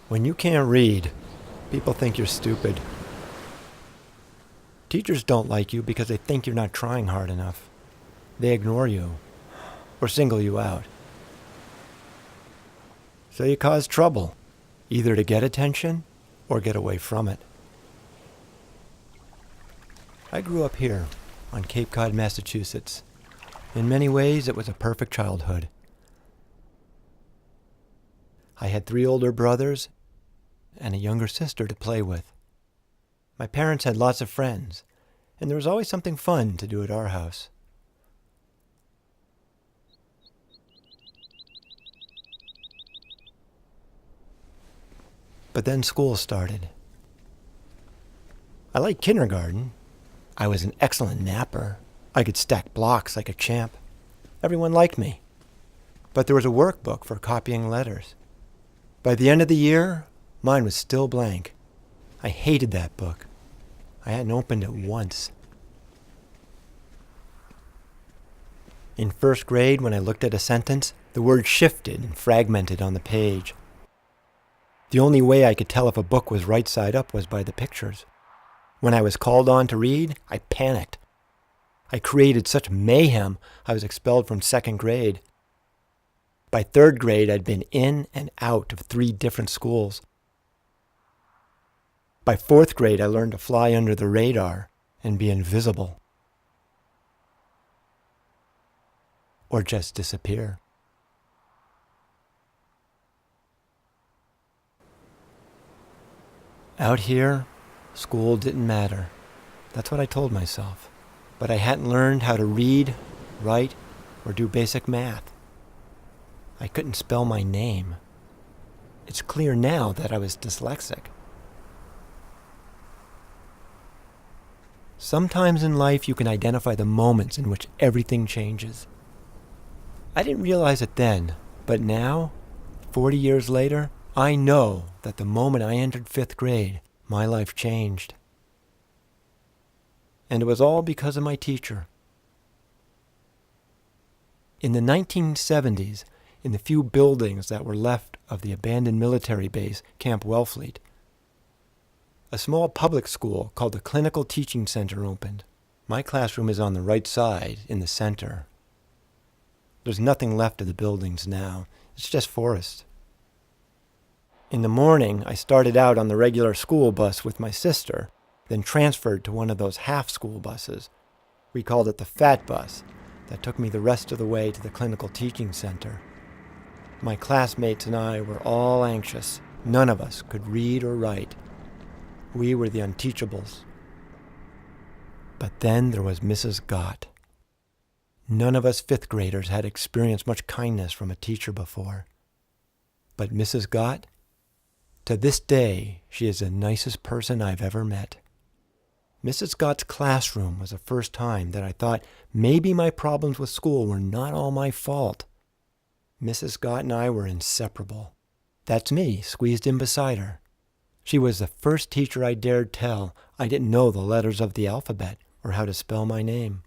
When you can't read, people think you're stupid. Teachers don't like you because they think you're not trying hard enough. They ignore you or single you out. So you cause trouble, either to get attention or get away from it. I grew up here on Cape Cod, Massachusetts. In many ways, it was a perfect childhood. I had 3 older brothers and a younger sister to play with. My parents had lots of friends, and there was always something fun to do at our house. But then school started. I liked kindergarten. I was an excellent napper. I could stack blocks like a champ. Everyone liked me. But there was a workbook for copying letters. By the end of the year, mine was still blank. I hated that book. I hadn't opened it once. In first grade, when I looked at a sentence, the words shifted and fragmented on the page. The only way I could tell if a book was right side up was by the pictures. When I was called on to read, I panicked. I created such mayhem, I was expelled from 2nd grade. By 3rd grade, I'd been in and out of 3 different schools. By 4th grade, I learned to fly under the radar and be invisible. Or just disappear. Out here, school didn't matter. That's what I told myself. But I hadn't learned how to read, write, or do basic math. I couldn't spell my name. It's clear now that I was dyslexic. Sometimes in life you can identify the moments in which everything changes. I didn't realize it then, but now, 40 years later, I know that the moment I entered 5th grade, my life changed. And it was all because of my teacher. In the 1970s, in the few buildings that were left of the abandoned military base, Camp Wellfleet, a small public school called the Clinical Teaching Center opened. My classroom is on the right side, in the center. There's nothing left of the buildings now. It's just forest. In the morning, I started out on the regular school bus with my sister, then transferred to one of those half-school buses. We called it the Fat Bus, that took me the rest of the way to the Clinical Teaching Center. My classmates and I were all anxious. None of us could read or write. We were the Unteachables. But then there was Mrs. Gott. None of us 5th graders had experienced much kindness from a teacher before. But Mrs. Gott, to this day, she is the nicest person I've ever met. Mrs. Gott's classroom was the first time that I thought maybe my problems with school were not all my fault. Mrs. Gott and I were inseparable. That's me, squeezed in beside her. She was the first teacher I dared tell I didn't know the letters of the alphabet or how to spell my name.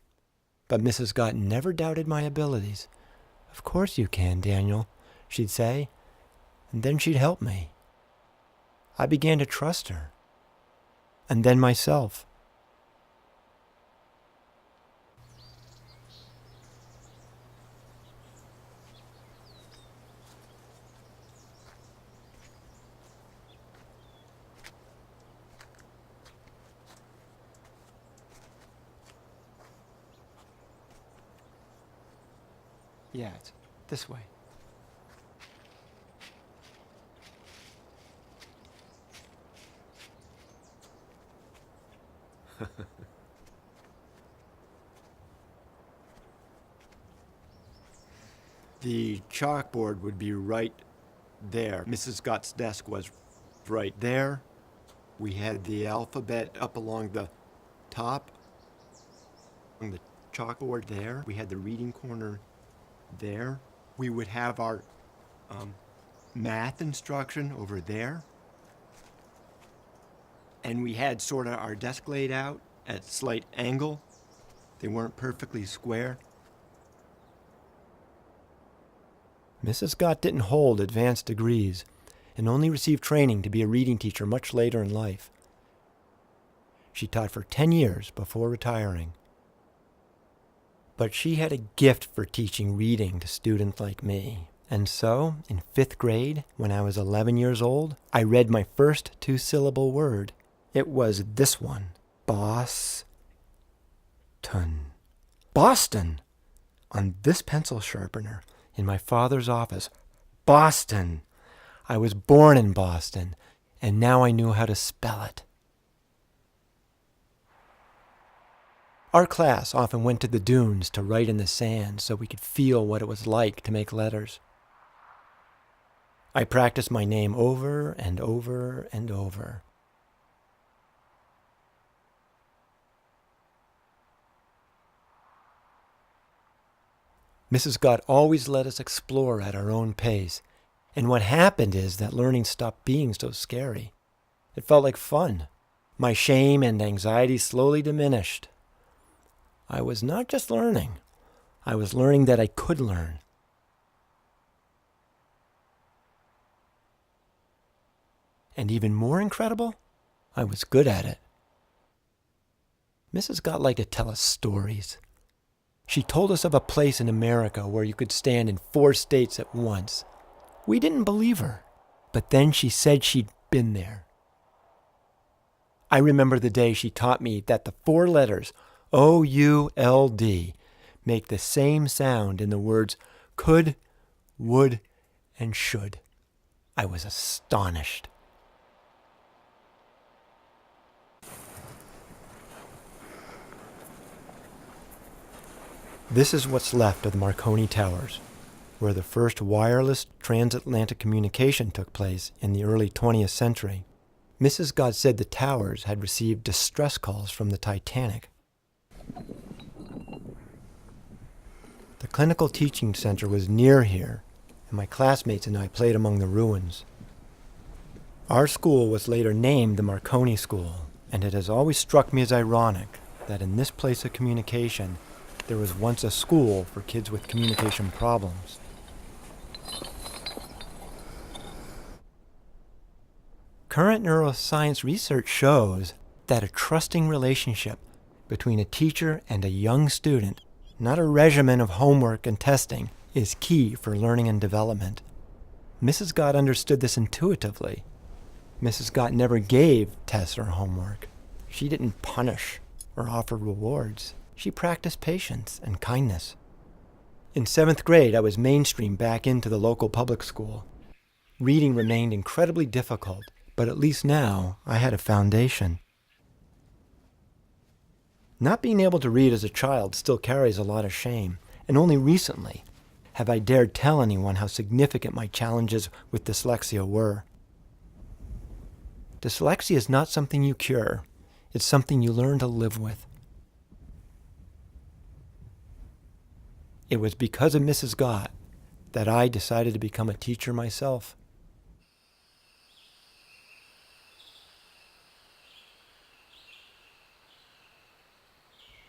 But Mrs. Gott never doubted my abilities. "Of course you can, Daniel," she'd say, and then she'd help me. I began to trust her, and then myself. Yeah, it's this way. The chalkboard would be right there. Mrs. Scott's desk was right there. We had the alphabet up along the top, on the chalkboard there. We had the reading corner there. We would have our math instruction over there. And we had sort of our desk laid out at a slight angle. They weren't perfectly square. Mrs. Scott didn't hold advanced degrees, and only received training to be a reading teacher much later in life. She taught for 10 years before retiring. But she had a gift for teaching reading to students like me. And so, in 5th grade, when I was 11 years old, I read my first 2-syllable word. It was this one: Boston. Boston! On this pencil sharpener, in my father's office. Boston! I was born in Boston, and now I knew how to spell it. Our class often went to the dunes to write in the sand so we could feel what it was like to make letters. I practiced my name over and over and over. Mrs. Gott always let us explore at our own pace, and what happened is that learning stopped being so scary. It felt like fun. My shame and anxiety slowly diminished. I was not just learning. I was learning that I could learn. And even more incredible, I was good at it. Mrs. Gott liked to tell us stories. She told us of a place in America where you could stand in 4 states at once. We didn't believe her, but then she said she'd been there. I remember the day she taught me that the 4 letters O-U-L-D make the same sound in the words could, would, and should. I was astonished. This is what's left of the Marconi Towers, where the first wireless transatlantic communication took place in the early 20th century. Mrs. Gott said the towers had received distress calls from the Titanic. The Clinical Teaching Center was near here, and my classmates and I played among the ruins. Our school was later named the Marconi School, and it has always struck me as ironic that in this place of communication, there was once a school for kids with communication problems. Current neuroscience research shows that a trusting relationship between a teacher and a young student, not a regimen of homework and testing, is key for learning and development. Mrs. Gott understood this intuitively. Mrs. Gott never gave tests or homework. She didn't punish or offer rewards. She practiced patience and kindness. In 7th grade, I was mainstreamed back into the local public school. Reading remained incredibly difficult, but at least now I had a foundation. Not being able to read as a child still carries a lot of shame, and only recently have I dared tell anyone how significant my challenges with dyslexia were. Dyslexia is not something you cure. It's something you learn to live with. It was because of Mrs. Gott that I decided to become a teacher myself.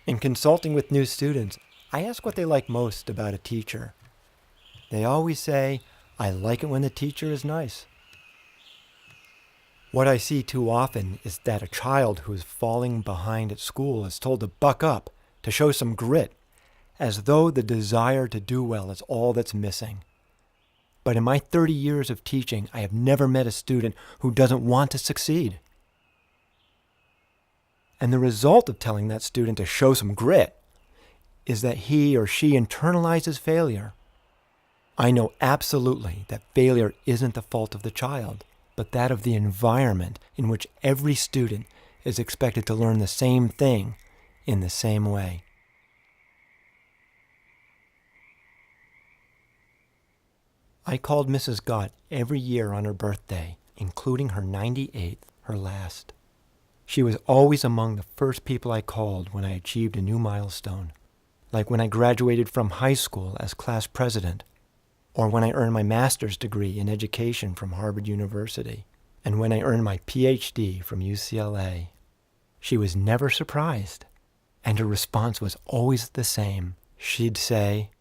In consulting with new students, I ask what they like most about a teacher. They always say, "I like it when the teacher is nice." What I see too often is that a child who is falling behind at school is told to buck up, to show some grit, as though the desire to do well is all that's missing. But in my 30 years of teaching, I have never met a student who doesn't want to succeed. And the result of telling that student to show some grit is that he or she internalizes failure. I know absolutely that failure isn't the fault of the child, but that of the environment in which every student is expected to learn the same thing in the same way. I called Mrs. Gott every year on her birthday, including her 98th, her last. She was always among the first people I called when I achieved a new milestone, like when I graduated from high school as class president, or when I earned my master's degree in education from Harvard University, and when I earned my PhD from UCLA. She was never surprised, and her response was always the same. She'd say,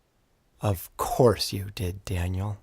"Of course you did, Daniel."